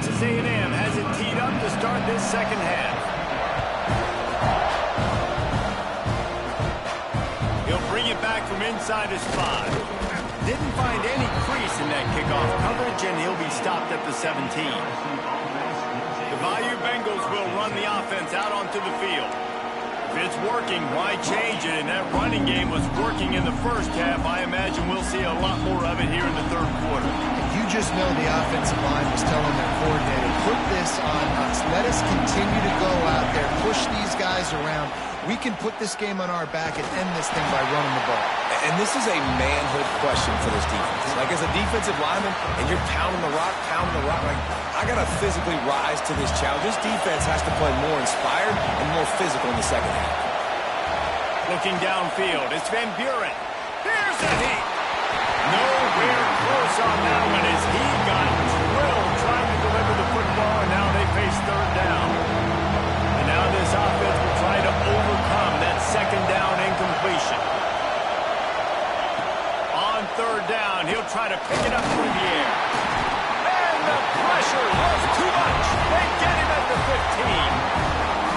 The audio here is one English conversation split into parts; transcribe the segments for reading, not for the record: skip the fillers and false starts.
Texas A&M has it teed up to start this second half. He'll bring it back from inside his 5. Didn't find any crease in that kickoff coverage, and he'll be stopped at the 17. The Bayou Bengals will run the offense out onto the field. If it's working, why change it? And that running game was working in the first half. I imagine we'll see a lot more of it here in the third quarter. You just know the offensive line was telling their coordinator, put this on us. Let us continue to go out there, push these guys around. We can put this game on our back and end this thing by running the ball. And this is a manhood question for this defense. Like, as a defensive lineman, and you're pounding the rock, like, I got to physically rise to this challenge. This defense has to play more inspired and more physical in the second half. Looking downfield, it's Van Buren. Here's the heat. Nowhere close on that one as he got drilled trying to deliver the football, and now they face third down. And now this offense will try to overcome that second down incompletion. On third down, he'll try to pick it up through the air. And the pressure was too much. They get him at the 15.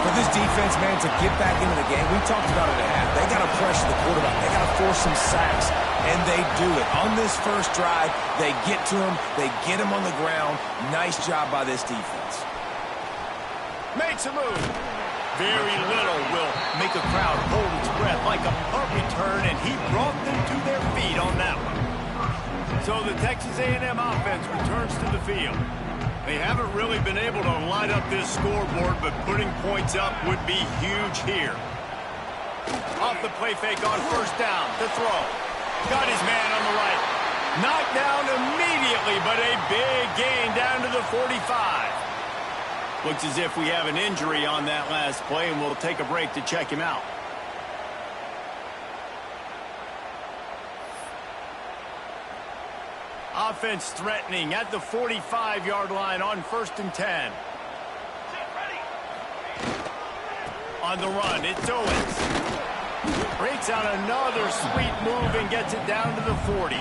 For this defense, man, to get back into the game, we talked about it at half. They got to pressure the quarterback. They got to force some sacks, and they do it. On this first drive, they get to him. They get him on the ground. Nice job by this defense. Makes a move. Very little will make a crowd hold its breath like a punt return, and he brought them to their feet on that one. So the Texas A&M offense returns to the field. They haven't really been able to light up this scoreboard, but putting points up would be huge here. Off the play fake on first down. To throw. Got his man on the right. Knocked down immediately, but a big gain down to the 45. Looks as if we have an injury on that last play, and we'll take a break to check him out. Offense threatening at the 45-yard line on 1st and 10. On the run, it's Owens. Breaks out another sweet move and gets it down to the 40.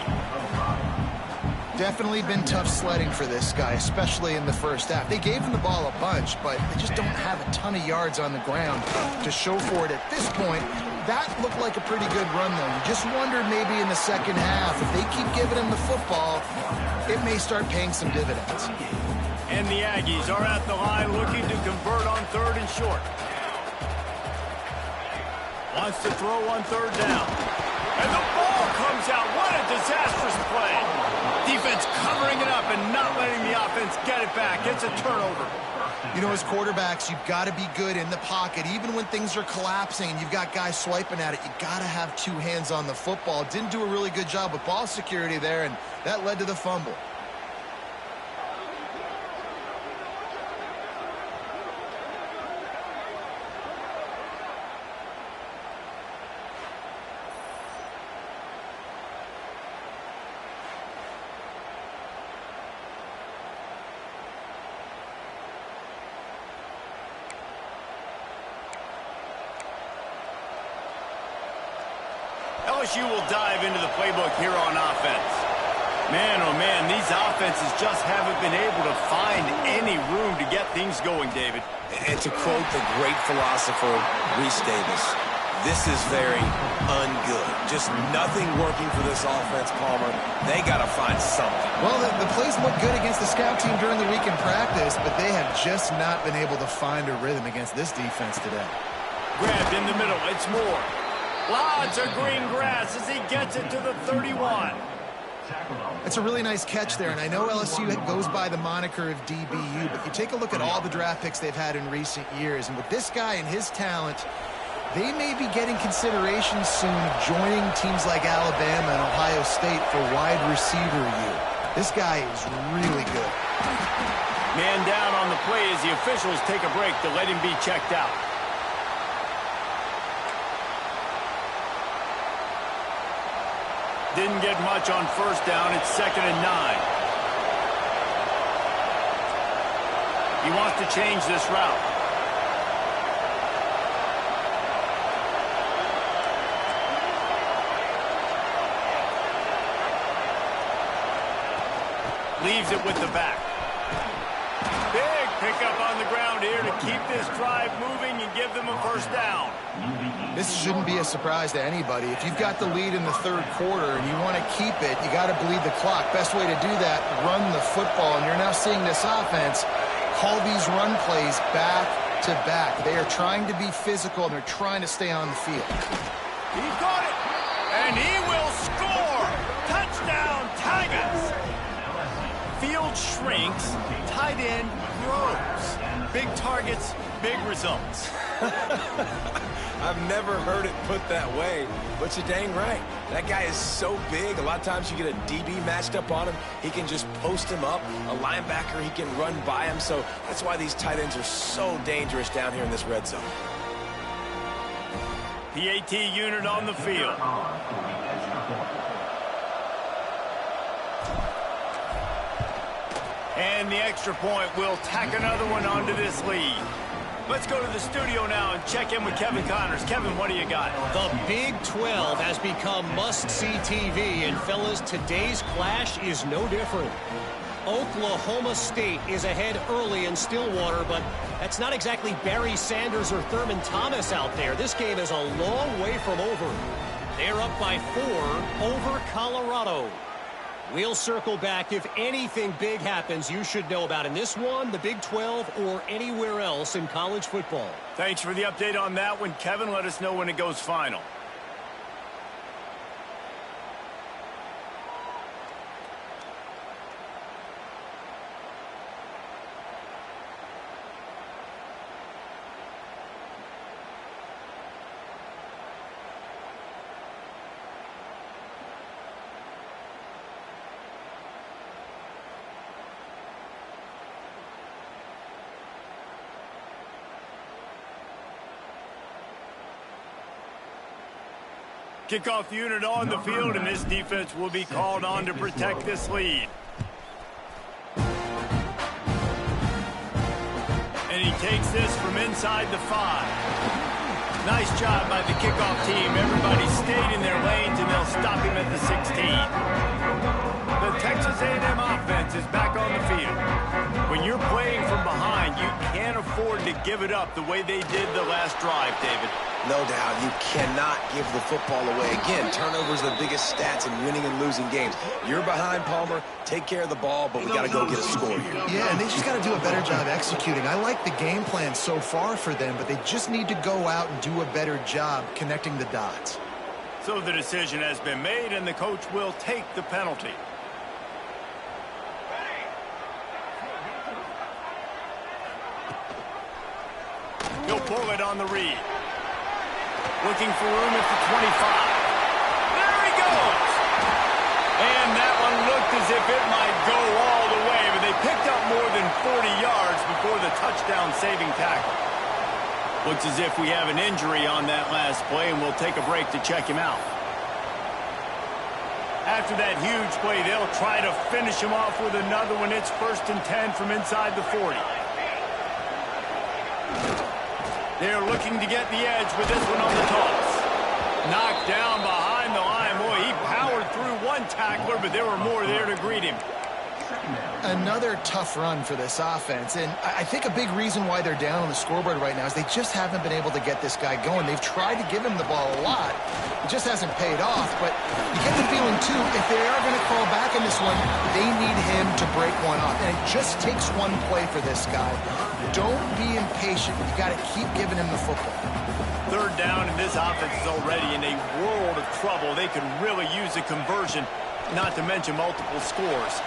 Definitely been tough sledding for this guy, especially in the first half. They gave him the ball a bunch, but they just don't have a ton of yards on the ground to show for it at this point. That looked like a pretty good run, though. You just wondered maybe in the second half, if they keep giving him the football, it may start paying some dividends. And the Aggies are at the line looking to convert on 3rd and short. Wants to throw on 3rd down. And the ball comes out. What a disastrous play. Defense covering it up and not letting the offense get it back. It's a turnover. You know, as quarterbacks, you've got to be good in the pocket. Even when things are collapsing and you've got guys swiping at it, you've got to have 2 hands on the football. Didn't do a really good job with ball security there, and that led to the fumble. LSU will dive into the playbook here on offense. Man, oh man, these offenses just haven't been able to find any room to get things going, David. And to quote the great philosopher, Reese Davis, this is very ungood. Just nothing working for this offense, Palmer. They got to find something. Well, the plays look good against the scout team during the week in practice, but they have just not been able to find a rhythm against this defense today. Grabbed in the middle, it's Moore. Lots of green grass as he gets it to the 31. It's a really nice catch there, and I know LSU goes by the moniker of DBU, but you take a look at all the draft picks they've had in recent years, and with this guy and his talent, they may be getting consideration soon of joining teams like Alabama and Ohio State for wide receiver year. This guy is really good. Man down on the play as the officials take a break to let him be checked out. Didn't get much on first down. It's 2nd and 9. He wants to change this route. Leaves it with the back. Big pickup on the ground here to keep this drive moving and give them a first down. This shouldn't be a surprise to anybody. If you've got the lead in the third quarter and you want to keep it, you got to bleed the clock. Best way to do that, run the football. And you're now seeing this offense call these run plays back to back. They are trying to be physical, and they're trying to stay on the field. He got it, and he will score. Touchdown, Tigers. Field shrinks, tight end grows. Big targets, big results. I've never heard it put that way, but you're dang right. That guy is so big. A lot of times you get a DB matched up on him. He can just post him up. A linebacker, he can run by him. So that's why these tight ends are so dangerous down here in this red zone. PAT unit on the field. And the extra point will tack another one onto this lead. Let's go to the studio now and check in with Kevin Connors. Kevin, what do you got? The Big 12 has become must-see TV, and fellas, today's clash is no different. Oklahoma State is ahead early in Stillwater, but that's not exactly Barry Sanders or Thurman Thomas out there. This game is a long way from over. They're up by 4 over Colorado. We'll circle back. If anything big happens, you should know about in this one, the Big 12, or anywhere else in college football. Thanks for the update on that one, Kevin. Let us know when it goes final. Kickoff unit on the field, and this defense will be called on to protect this lead. And he takes this from inside the 5. Nice job by the kickoff team. Everybody stayed in their lanes, and they'll stop him at the 16. The Texas A&M offense is back on the field. When you're playing from behind, you can't afford to give it up the way they did the last drive, David. No doubt, you cannot give the football away. Again, turnovers are the biggest stats in winning and losing games. You're behind, Palmer. Take care of the ball, but we got to go get a score here. Yeah, and they just got to do a better job executing. I like the game plan so far for them, but they just need to go out and do a better job connecting the dots. So the decision has been made, and the coach will take the penalty. He'll pull it on the read. Looking for room at the 25. There he goes! And that one looked as if it might go all the way, but they picked up more than 40 yards before the touchdown-saving tackle. Looks as if we have an injury on that last play, and we'll take a break to check him out. After that huge play, they'll try to finish him off with another one. It's 1st and 10 from inside the 40. They're looking to get the edge with this one on the toss. Knocked down behind the line. Boy, he powered through one tackler, but there were more there to greet him. Another tough run for this offense, and I think a big reason why they're down on the scoreboard right now is they just haven't been able to get this guy going. They've tried to give him the ball a lot. It just hasn't paid off, but you get the feeling, too, if they are going to crawl back in this one, they need him to break one off. And it just takes one play for this guy. Don't be impatient. You got to keep giving him the football. 3rd down, and this offense is already in a world of trouble. They could really use a conversion, not to mention multiple scores.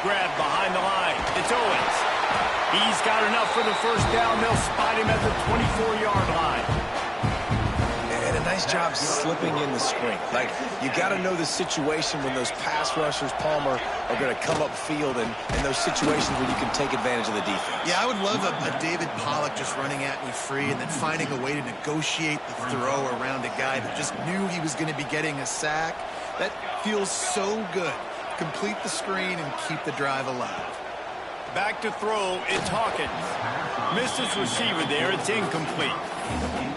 Grab behind the line. It's Owens. He's got enough for the 1st down. They'll spot him at the 24-yard line. And a nice job slipping in the screen. Like, you got to know the situation when those pass rushers, Palmer, are going to come upfield and those situations where you can take advantage of the defense. Yeah, I would love a David Pollock just running at me free and then finding a way to negotiate the throw around a guy that just knew he was going to be getting a sack. That feels so good. Complete the screen and keep the drive alive. Back to throw, it's Hawkins. Missed his receiver there, it's incomplete.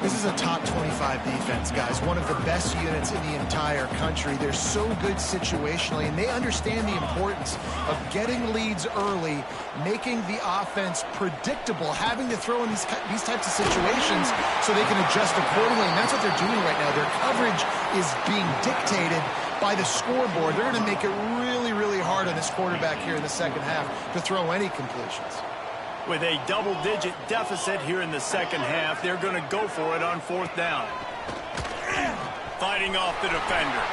This is a top 25 defense, guys. One of the best units in the entire country. They're so good situationally, and they understand the importance of getting leads early, making the offense predictable, having to throw in these types of situations so they can adjust accordingly. And that's what they're doing right now. Their coverage is being dictated by the scoreboard. They're going to make it really, really hard on this quarterback here in the second half to throw any completions. With a double-digit deficit here in the second half, they're going to go for it on fourth down. Fighting off the defender.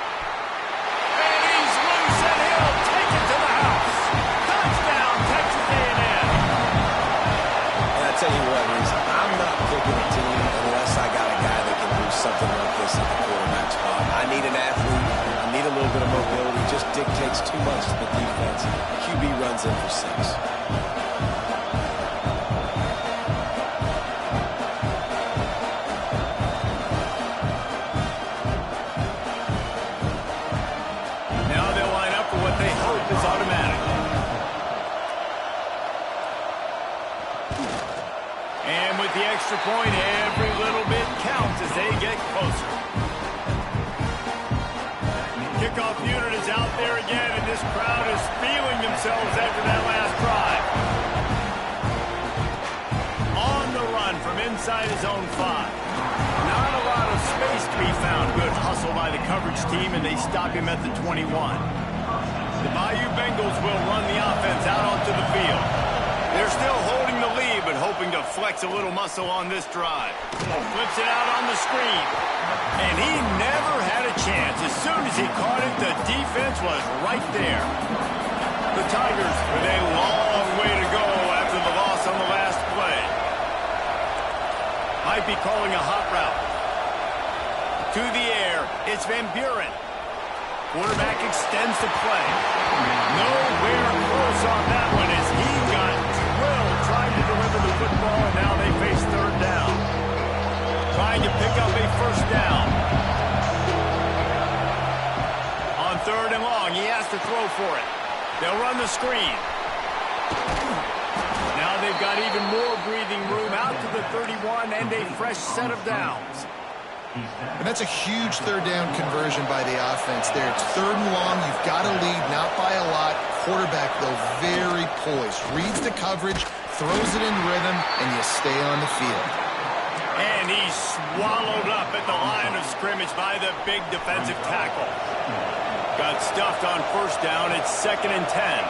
And he's loose, and he'll take it to the house. Touchdown, Texas A&M. And I tell you what, Reese, I'm not picking a team unless I got a guy that can do something like this at the quarterback spot. I need an athlete. I need a little bit of mobility. Just dictates too much to the defense. QB runs in for 6. Extra point, every little bit counts as they get closer. Kickoff unit is out there again, and this crowd is feeling themselves after that last drive. On the run from inside his own 5. Not a lot of space to be found. Good hustle by the coverage team, and they stop him at the 21. The Bayou Bengals will run the offense out onto the field. They're still holding the lead, but hoping to flex a little muscle on this drive. Flips it out on the screen. And he never had a chance. As soon as he caught it, the defense was right there. The Tigers with a long way to go after the loss on the last play. Might be calling a hot route. To the air, it's Van Buren. Quarterback extends the play. Nowhere close on that one as he got drilled trying to deliver the football, and now they face third down. Trying to pick up a first down. On third and long, he has to throw for it. They'll run the screen. Now they've got even more breathing room out to the 31 and a fresh set of downs. And that's a huge third down conversion by the offense there. It's third and long. You've got to lead, not by a lot. Quarterback, though, very poised. Reads the coverage, throws it in rhythm, and you stay on the field. And he's swallowed up at the line of scrimmage by the big defensive tackle. Got stuffed on first down. It's 2nd and 10.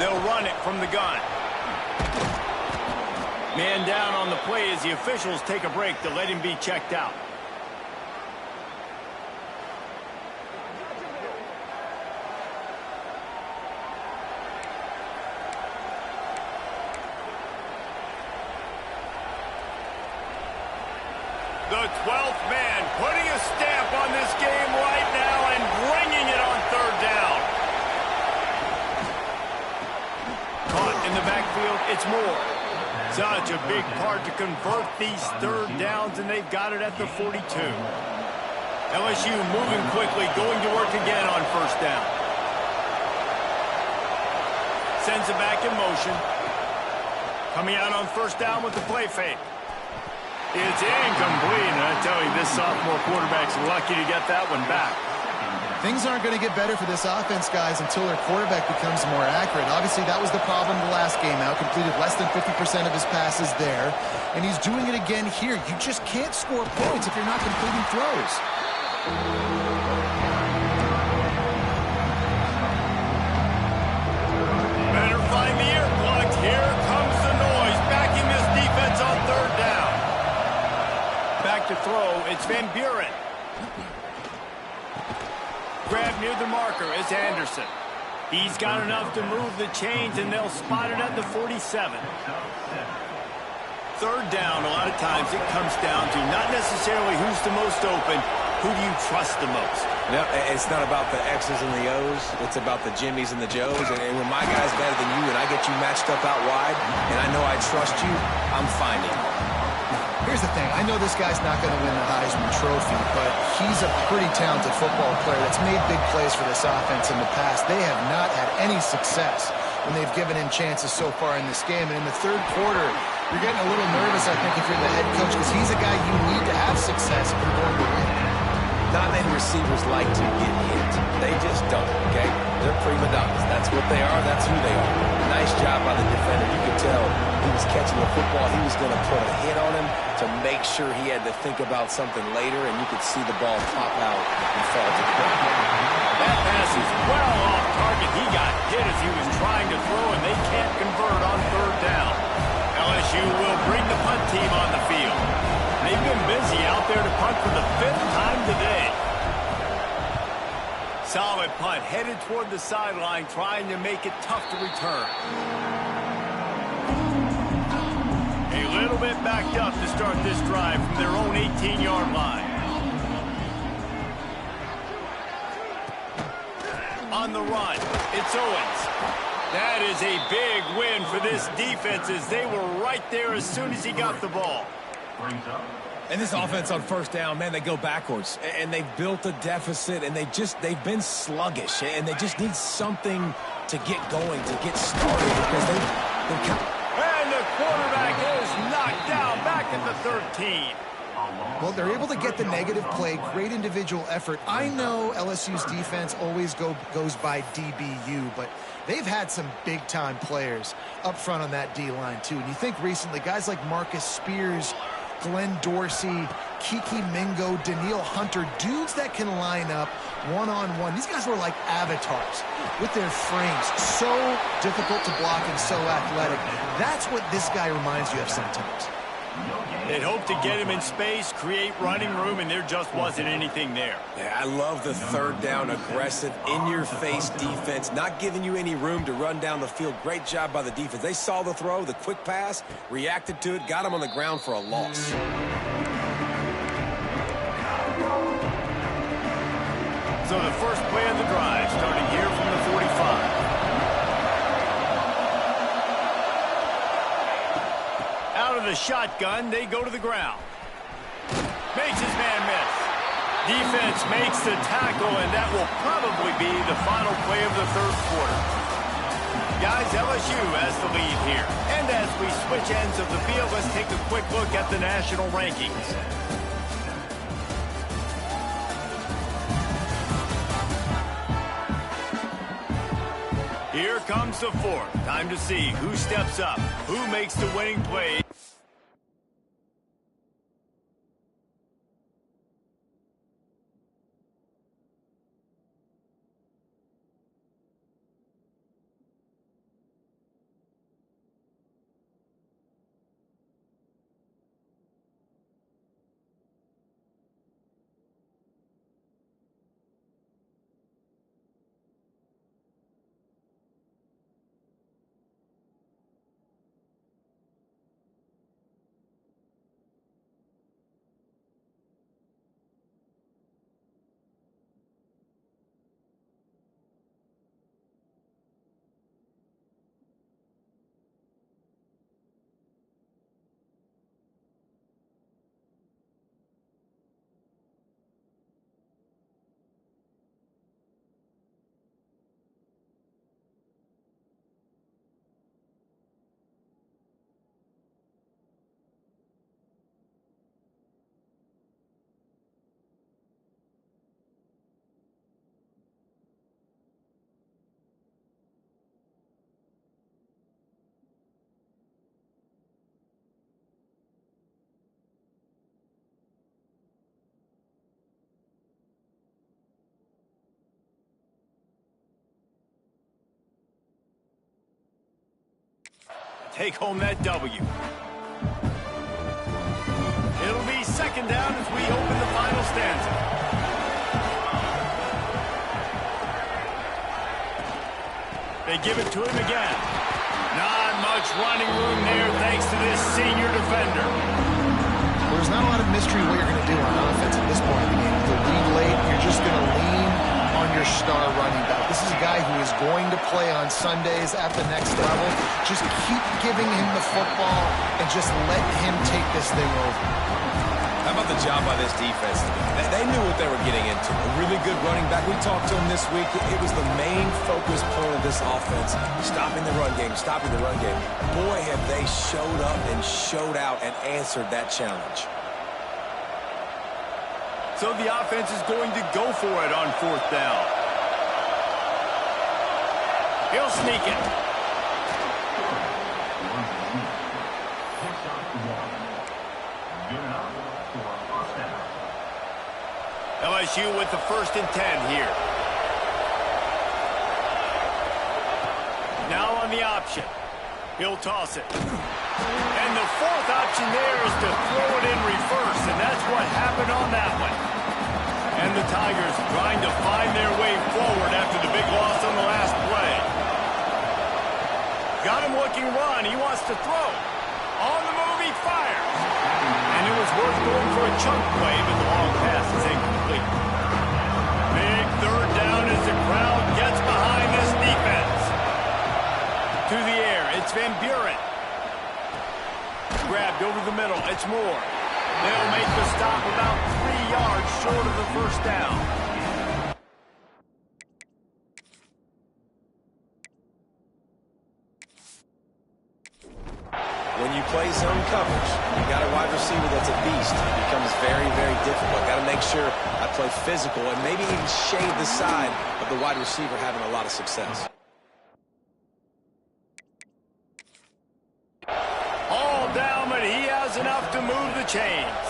They'll run it from the gun. Man down on the play as the officials take a break to let him be checked out. The 12th man putting a stamp on this game right now and bringing it on third down. Caught in the backfield, it's Moore. Such a big part to convert these third downs, and they've got it at the 42. LSU moving quickly, going to work again on first down. Sends it back in motion. Coming out on first down with the play fake. It's incomplete, and I tell you, this sophomore quarterback's lucky to get that one back. Things aren't going to get better for this offense, guys, until their quarterback becomes more accurate. Obviously, that was the problem the last game out. Completed less than 50% of his passes there. And he's doing it again here. You just can't score points if you're not completing throws. Better find the earplugs. Here comes the noise. Backing this defense on third down. Back to throw. It's Van Buren. Grab near the marker is Anderson. He's got enough to move the chains, and they'll spot it at the 47. Third down, a lot of times it comes down to not necessarily who's the most open, who do you trust the most? No, it's not about the X's and the O's. It's about the Jimmies and the Joes. And when my guy's better than you and I get you matched up out wide, and I know I trust you, I'm finding it. Here's the thing. I know this guy's not going to win the Heisman Trophy, but he's a pretty talented football player that's made big plays for this offense in the past. They have not had any success when they've given him chances so far in this game. And in the third quarter, You're getting a little nervous, I think, if you're the head coach, because he's a guy you need to have success if you're going to win. Not many receivers like to get hit. They just don't, okay? They're prima donnas. That's what they are. That's who they are. Nice job by the defender. You could tell he was catching the football. He was going to put a hit on him to make sure he had to think about something later, and you could see the ball pop out and fall to the ground. That pass is well off target. He got hit as he was trying to throw, and they can't convert on third down. LSU will bring the punt team on the field. They've been busy out there to punt for the 5th time today. Solid punt, headed toward the sideline, trying to make it tough to return. A little bit backed up to start this drive from their own 18-yard line. On the run, it's Owens. That is a big win for this defense as they were right there as soon as he got the ball. And this offense on first down, man, they go backwards. And they've built a deficit, and they've been sluggish. And they just need something to get going, to get started, because they've kind of... And the quarterback is knocked down back at the 13. Well, they're able to get the negative play, great individual effort. I know LSU's defense always goes by DBU, but they've had some big-time players up front on that D-line, too. And you think recently, guys like Marcus Spears, Glenn Dorsey, Kiki Mingo, Daniil Hunter, dudes that can line up one-on-one. These guys were like avatars with their frames. So difficult to block and so athletic. That's what this guy reminds you of sometimes. They'd hoped to get him in space, create running room, and there just wasn't anything there. Yeah, I love the third down, aggressive, in-your-face defense, not giving you any room to run down the field. Great job by the defense. They saw the throw, the quick pass, reacted to it, got him on the ground for a loss. So the first play of the drive, starting here from the 45. Out of the shotgun, they go to the ground. Makes his man miss. Defense makes the tackle, and that will probably be the final play of the third quarter. Guys, LSU has the lead here. And as we switch ends of the field, let's take a quick look at the national rankings. Here comes the fourth. Time to see who steps up, who makes the winning play. Take home that W. It'll be second down as we open the final stanza. They give it to him again. Not much running room there thanks to this senior defender. There's not a lot of mystery what you're going to do on offense at this point in the game. If you lead late, you're just going to lean on your star running back. This is a guy who is going to play on Sundays at the next level. Just keep giving him the football and just let him take this thing over. How about the job by this defense. They knew what they were getting into. A really good running back. We talked to him this week. It was the main focus point of this offense. Stopping the run game, stopping the run game. Boy, have they showed up and showed out and answered that challenge. So the offense is going to go for it on 4th down. He'll sneak it. LSU with the 1st and 10 here. Now on the option. He'll toss it. And the 4th option there is to throw it in reverse, and that's what happened on that one. And the Tigers trying to find their way forward after the big loss on the last play. Got him looking run. He wants to throw. On the move, he fires. And it was worth going for a chunk play, but the long pass is incomplete. Big 3rd down as the crowd gets behind this defense. To the air, it's Van Buren. Grabbed over the middle, it's Moore. They'll make the stop about 3 yards short of the 1st down. When you play zone coverage, you got a wide receiver that's a beast. It becomes very, very difficult. Got to make sure I play physical and maybe even shade the side of the wide receiver having a lot of success. All down, but he has enough to move the chains.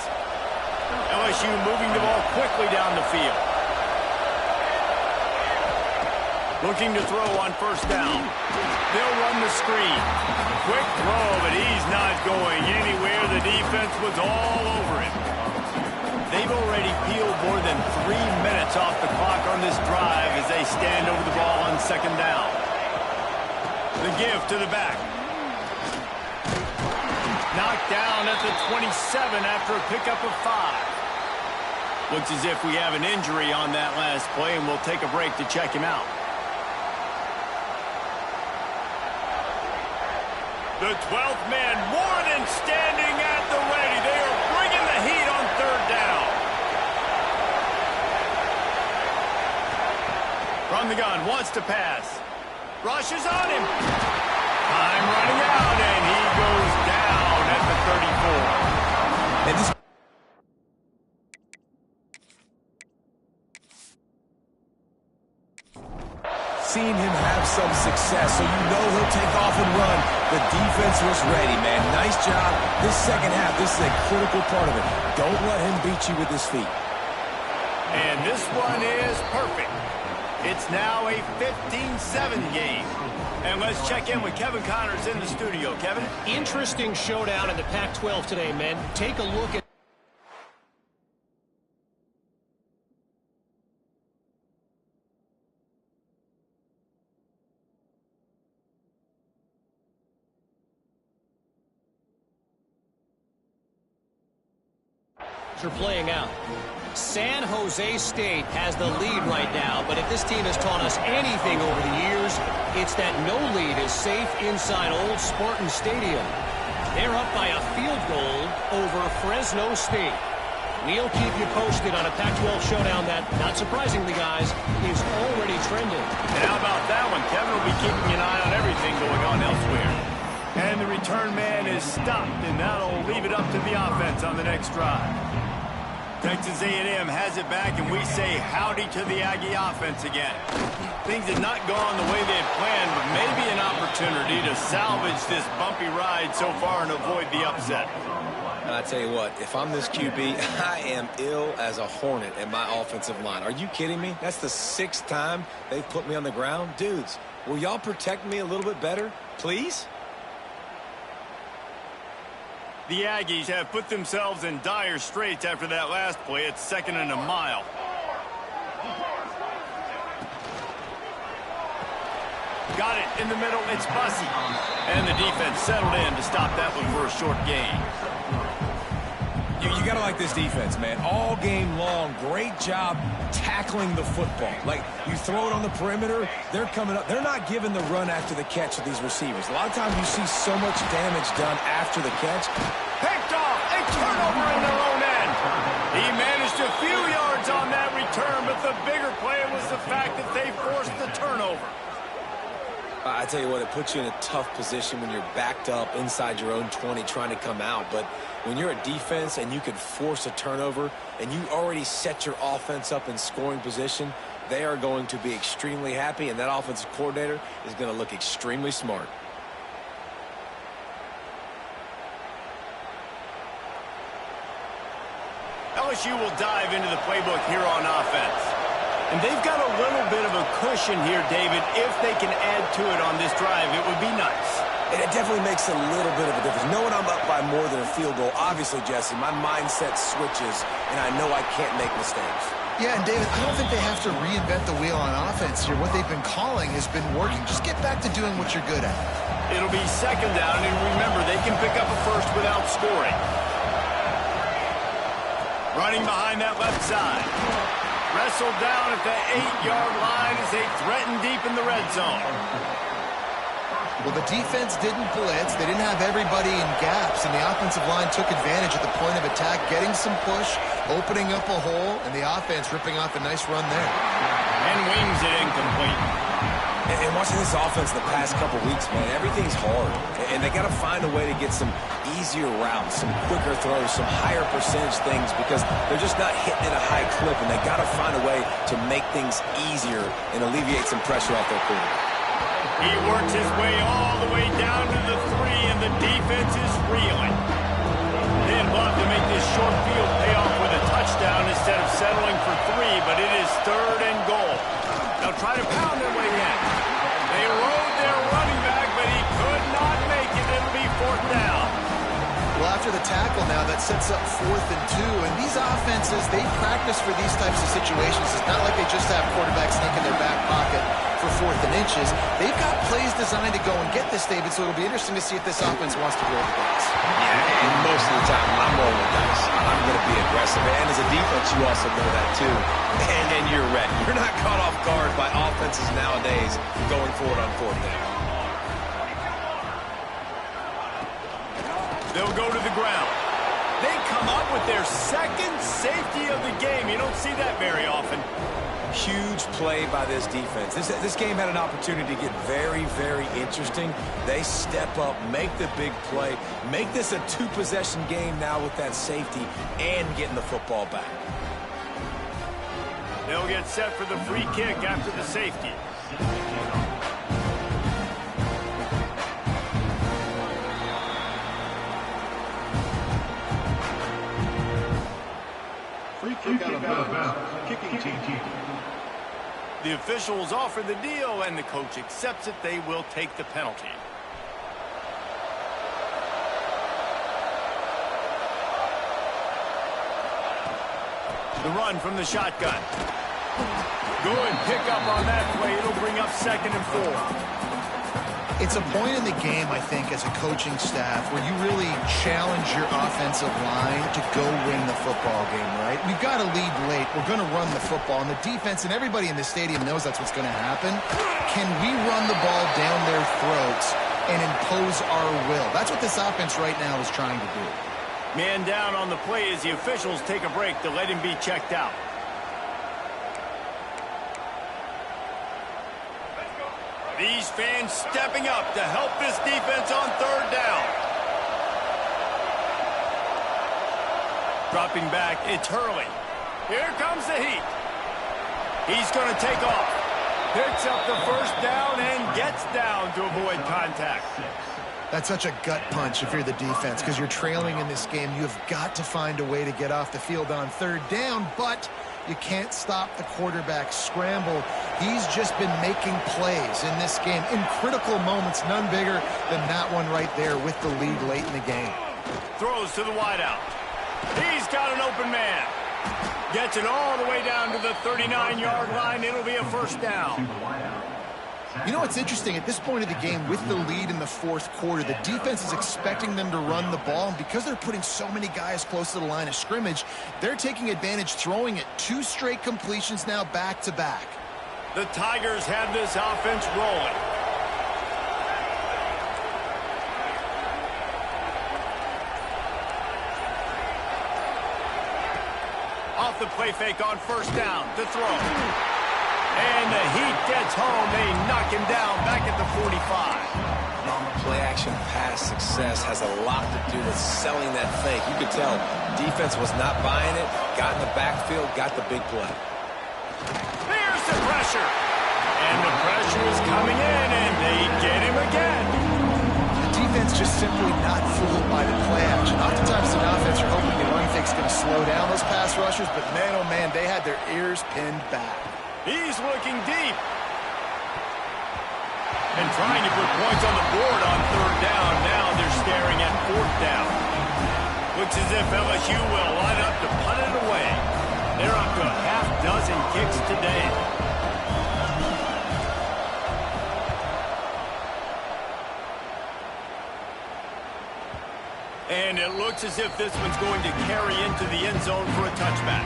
LSU moving the ball quickly down the field. Looking to throw on 1st down. They'll run the screen. Quick throw, but he's not going anywhere. The defense was all over him. They've already peeled more than 3 minutes off the clock on this drive as they stand over the ball on 2nd down. The give to the back. Knocked down at the 27 after a pickup of 5. Looks as if we have an injury on that last play, and we'll take a break to check him out. The 12th man more than standing at the ready. They are bringing the heat on 3rd down. From the gun, wants to pass. Rushes on him. Time running out, and he goes down at the 34. And this seen him have some success, so you know he'll take off and run. The defense was ready, man. Nice job. This 2nd half, this is a critical part of it. Don't let him beat you with his feet. And this one is perfect. It's now a 15-7 game. And let's check in with Kevin Connors in the studio. Kevin? Interesting showdown in the Pac-12 today, men. Take a look at are playing out. San Jose State has the lead right now, but if this team has taught us anything over the years, it's that no lead is safe inside old Spartan Stadium. They're up by a field goal over Fresno State. We'll keep you posted on a Pac-12 showdown that, not surprisingly, guys, is already trending. And how about that one? Kevin will be keeping an eye on everything going on elsewhere. And the return man is stopped, and that'll leave it up to the offense on the next drive. Texas A&M has it back, and we say howdy to the Aggie offense again. Things have not gone the way they had planned, but maybe an opportunity to salvage this bumpy ride so far and avoid the upset. And I tell you what, if I'm this QB, I am ill as a hornet in my offensive line. Are you kidding me? That's the 6th time they've put me on the ground. Dudes, will y'all protect me a little bit better, please? The Aggies have put themselves in dire straits after that last play. It's 2nd and a mile. Got it in the middle. It's Bussey. And the defense settled in to stop that one for a short gain. You got to like this defense, man. All game long, great job tackling the football. Like, you throw it on the perimeter, they're coming up. They're not giving the run after the catch of these receivers. A lot of times you see so much damage done after the catch. Picked off. A turnover in their own end. few yards on that return, but the bigger play was the fact that they forced the turnover. I tell you what, it puts you in a tough position when you're backed up inside your own 20 trying to come out. But when you're a defense and you can force a turnover and you already set your offense up in scoring position, they are going to be extremely happy, and that offensive coordinator is going to look extremely smart. LSU will dive into the playbook here on offense. And they've got a little bit of a cushion here, David. If they can add to it on this drive, it would be nice. And it definitely makes a little bit of a difference. Knowing I'm up by more than a field goal, obviously, Jesse, my mindset switches, and I know I can't make mistakes. Yeah, and David, I don't think they have to reinvent the wheel on offense here. What they've been calling has been working. Just get back to doing what you're good at. It'll be second down, and remember, they can pick up a first without scoring. Running behind that left side. Wrestled down at the 8-yard line as they threaten deep in the red zone. Well, the defense didn't blitz. They didn't have everybody in gaps, and the offensive line took advantage at the point of attack, getting some push, opening up a hole, and the offense ripping off a nice run there. And wings it incomplete. And watching this offense the past couple weeks, man, everything's hard. And they got to find a way to get some easier routes, some quicker throws, some higher percentage things because they're just not hitting at a high clip, and they got to find a way to make things easier and alleviate some pressure off their quarterback. He works his way all the way down to the 3, and the defense is reeling. They'd love to make this short field pay off with a touchdown instead of settling for 3, but it is 3rd and goal. They'll try to pound their way in. They rode their running back, but he could not make it. It'll be 4th down. Well, after the tackle now, that sets up 4th and 2. And these offenses, they practice for these types of situations. It's not like they just have quarterbacks sneak in their back pocket for 4th and inches. They've got plays designed to go and get this, David, so it'll be interesting to see if this offense wants to roll the dice. Yeah, and most of the time, I'm rolling the dice. I'm going to be aggressive. And as a defense, you also know that, too. And you're ready. You're not caught off guard by offenses nowadays going forward on 4th down. They'll go to the ground. They come up with their 2nd safety of the game. You don't see that very often. Huge play by this defense. This game had an opportunity to get very, very interesting. They step up, make the big play, make this a 2-possession game now with that safety and getting the football back. They'll get set for the free kick after the safety. Free kick out of bounds. Kicking team. The officials offer the deal, and the coach accepts it. They will take the penalty. The run from the shotgun. Good pickup on that play. It'll bring up 2nd and 4. It's a point in the game, I think, as a coaching staff where you really challenge your offensive line to go win the football game, right? We've got to lead late. We're going to run the football. And the defense and everybody in the stadium knows that's what's going to happen. Can we run the ball down their throats and impose our will? That's what this offense right now is trying to do. Man down on the play as the officials take a break to let him be checked out. These fans stepping up to help this defense on 3rd down. Dropping back, it's Hurley. Here comes the heat. He's going to take off. Picks up the 1st down and gets down to avoid contact. That's such a gut punch if you're the defense because you're trailing in this game. You've got to find a way to get off the field on 3rd down, but you can't stop the quarterback scramble. He's just been making plays in this game in critical moments, none bigger than that one right there with the lead late in the game. Throws to the wideout. He's got an open man. Gets it all the way down to the 39-yard line. It'll be a 1st down. You know what's interesting? At this point of the game, with the lead in the 4th quarter, the defense is expecting them to run the ball. And because they're putting so many guys close to the line of scrimmage, they're taking advantage, throwing it 2 straight completions now back-to-back. The Tigers have this offense rolling. Off the play fake on first down to throw. And the heat gets home. They knock him down back at the 45. Play-action pass success has a lot to do with selling that fake. You could tell defense was not buying it, got in the backfield, got the big play. There's the pressure. And the pressure is coming in, and they get him again. The defense just simply not fooled by the play action. Oftentimes the offense are hoping the run fake's going to slow down those pass rushers, but man, oh man, they had their ears pinned back. He's looking deep. And trying to put points on the board on third down. Now they're staring at fourth down. Looks as if LSU will line up to punt it away. They're up to a half dozen kicks today. And it looks as if this one's going to carry into the end zone for a touchback.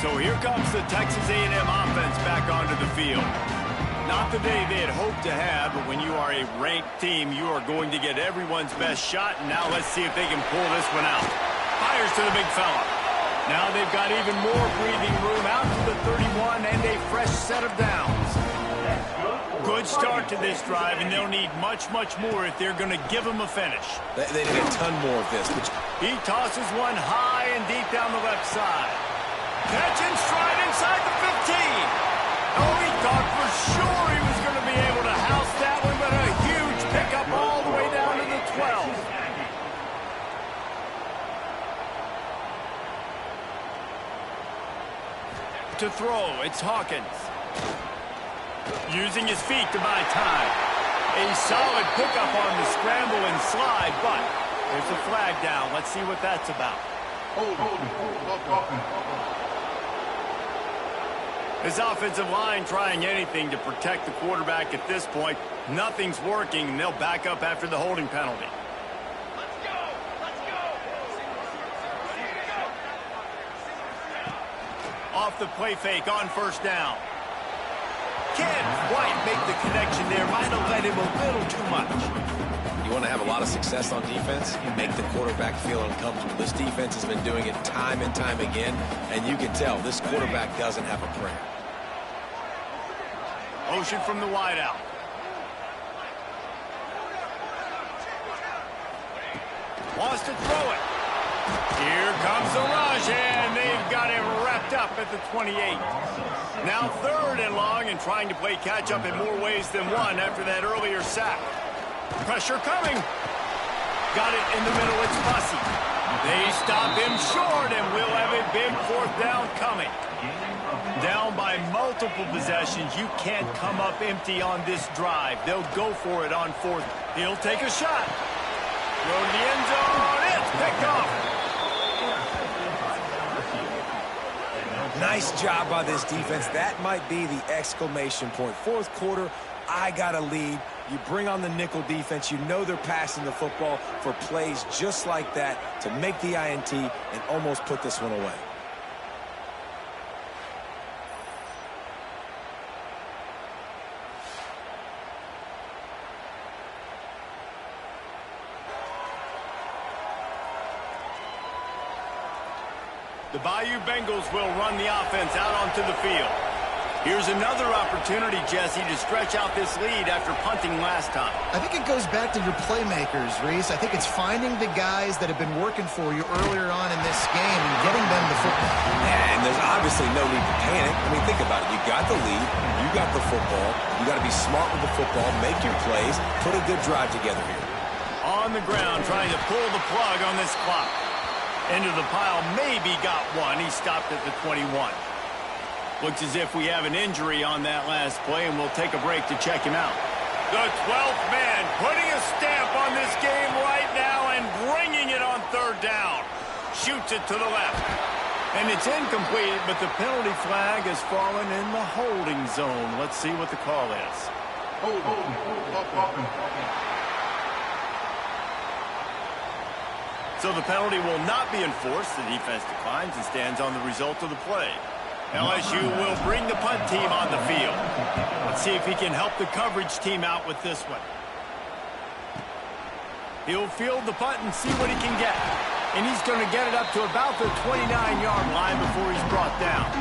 So here comes the Texas A&M offense back onto the field. Not the day they had hoped to have, but when you are a ranked team, you are going to get everyone's best shot. And now let's see if they can pull this one out. Fires to the big fella. Now they've got even more breathing room out to the 31 and a fresh set of downs. Good start to this drive, and they'll need much, much more if they're going to give them a finish. They need a ton more of this. He tosses one high and deep down the left side. Catch and stride inside the 15. Oh, he thought for sure he was going to be able to house that one, but a huge pickup all the way down to the 12. To throw, it's Hawkins. Using his feet to buy time. A solid pickup on the scramble and slide, but there's a flag down. Let's see what that's about. This offensive line trying anything to protect the quarterback at this point. Nothing's working, and they'll back up after the holding penalty. Let's go! Let's go! Off the play fake on first down. Can't quite make the connection there. Might have led him a little too much. You want to have a lot of success on defense, you make the quarterback feel uncomfortable. This defense has been doing it time and time again, and you can tell this quarterback doesn't have a prayer. Motion from the wideout. Wants to throw it. Here comes the rush, and they've got him wrapped up at the 28. Now third and long, and trying to play catch-up in more ways than one after that earlier sack. Pressure coming. Got it in the middle. It's Bussey. They stop him short, and we'll have a big fourth down coming. Down by multiple possessions. You can't come up empty on this drive. They'll go for it on fourth. He'll take a shot. Go to the end zone. It's picked off. Nice job by this defense. That might be the exclamation point. Fourth quarter, I got a lead. You bring on the nickel defense. You know they're passing the football for plays just like that to make the INT and almost put this one away. The Bayou Bengals will run the offense out onto the field. Here's another opportunity, Jesse, to stretch out this lead after punting last time. I think it goes back to your playmakers, Reese. I think it's finding the guys that have been working for you earlier on in this game and getting them the football. And there's obviously no need to panic. I mean, think about it. You got the lead. You got the football. You got to be smart with the football, make your plays, put a good drive together here. On the ground, trying to pull the plug on this clock. Into the pile, maybe got one. He stopped at the 21. Looks as if we have an injury on that last play, and we'll take a break to check him out. The 12th man putting a stamp on this game right now and bringing it on third down. Shoots it to the left. And it's incomplete, but the penalty flag has fallen in the holding zone. Let's see what the call is. So the penalty will not be enforced. The defense declines and stands on the result of the play. LSU will bring the punt team on the field. Let's see if he can help the coverage team out with this one. He'll field the punt and see what he can get. And he's going to get it up to about the 29-yard line before he's brought down.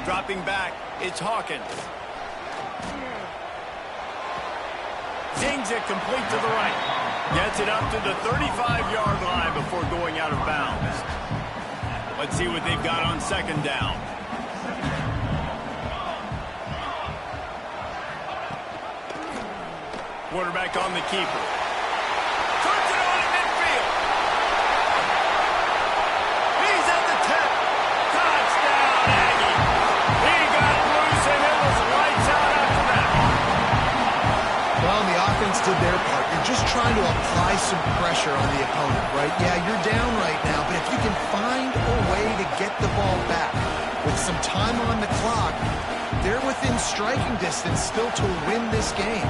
Dropping back, it's Hawkins. Zings it complete to the right. Gets it up to the 35-yard line before going out of bounds. Let's see what they've got on second down. Quarterback on the keeper. Turns it on in midfield. He's at the 10. Touchdown, Aggie. He got loose and it was lights out after that. Well, the offense did their part. You're just trying to apply some pressure on the opponent, right? Yeah, you're down right now, but if you can find a way to get the ball back with some time on the clock, they're within striking distance still to win this game.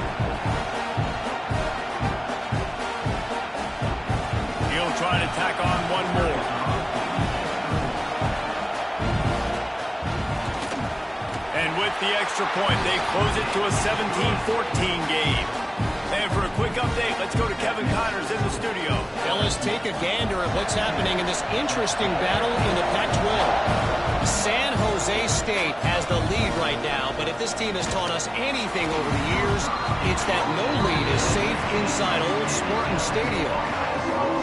He'll try to tack on one more. And with the extra point, they close it to a 17-14 game. And for a quick update, let's go to Kevin Connors in the studio. Fellas, take a gander at what's happening in this interesting battle in the Pac-12. San Jose State has the lead right now, but if this team has taught us anything over the years, it's that no lead is safe inside Old Spartan Stadium.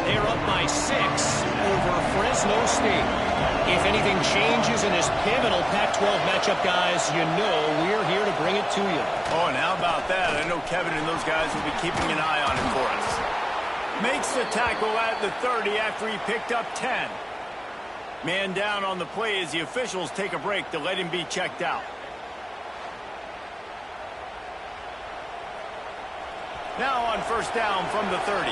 They're up by 6 over Fresno State. If anything changes in this pivotal Pac-12 matchup, guys, you know we're here to bring it to you. Oh, and how about that? I know Kevin and those guys will be keeping an eye on it for us. Makes the tackle at the 30 after he picked up 10. Man down on the play as the officials take a break to let him be checked out. Now on first down from the 30.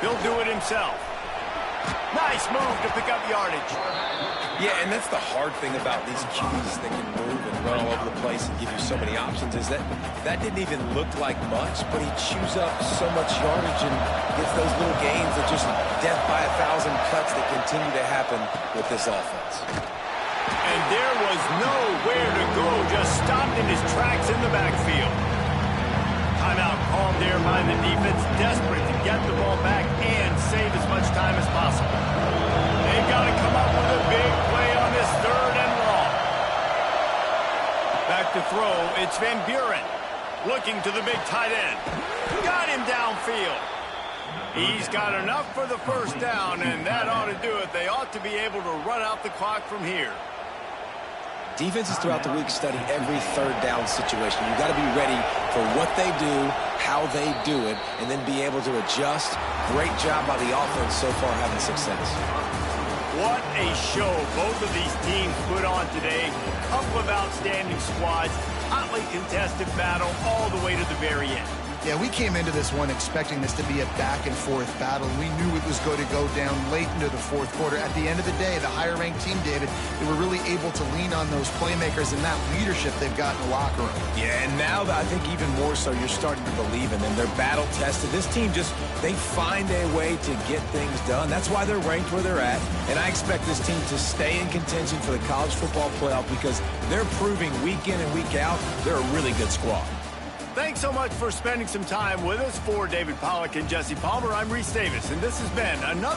He'll do it himself. Nice move to pick up yardage. Yeah, and that's the hard thing about these QBs that can move and run all over the place and give you so many options is that didn't even look like much, but he chews up so much yardage and gets those little gains that just death by 1,000 cuts that continue to happen with this offense. And there was nowhere to go, just stopped in his tracks in the backfield. Timeout called there by the defense, desperate to get the ball back and save as much time as possible. They've got to come up with a big play on this third and long. Back to throw, it's Van Buren. Looking to the big tight end. Got him downfield. He's got enough for the first down, and that ought to do it. They ought to be able to run out the clock from here. Defenses throughout the week study every third down situation. You've got to be ready for what they do, how they do it, and then be able to adjust. Great job by the offense so far having success. What a show both of these teams put on today. Couple of outstanding squads, hotly contested battle all the way to the very end. Yeah, we came into this one expecting this to be a back-and-forth battle. We knew it was going to go down late into the fourth quarter. At the end of the day, the higher-ranked team, David, they were really able to lean on those playmakers and that leadership they've got in the locker room. Yeah, and now I think even more so, you're starting to believe in them. They're battle-tested. This team they find a way to get things done. That's why they're ranked where they're at. And I expect this team to stay in contention for the college football playoff because they're proving week in and week out they're a really good squad. Thanks so much for spending some time with us. For David Pollack and Jesse Palmer, I'm Reese Davis, and this has been another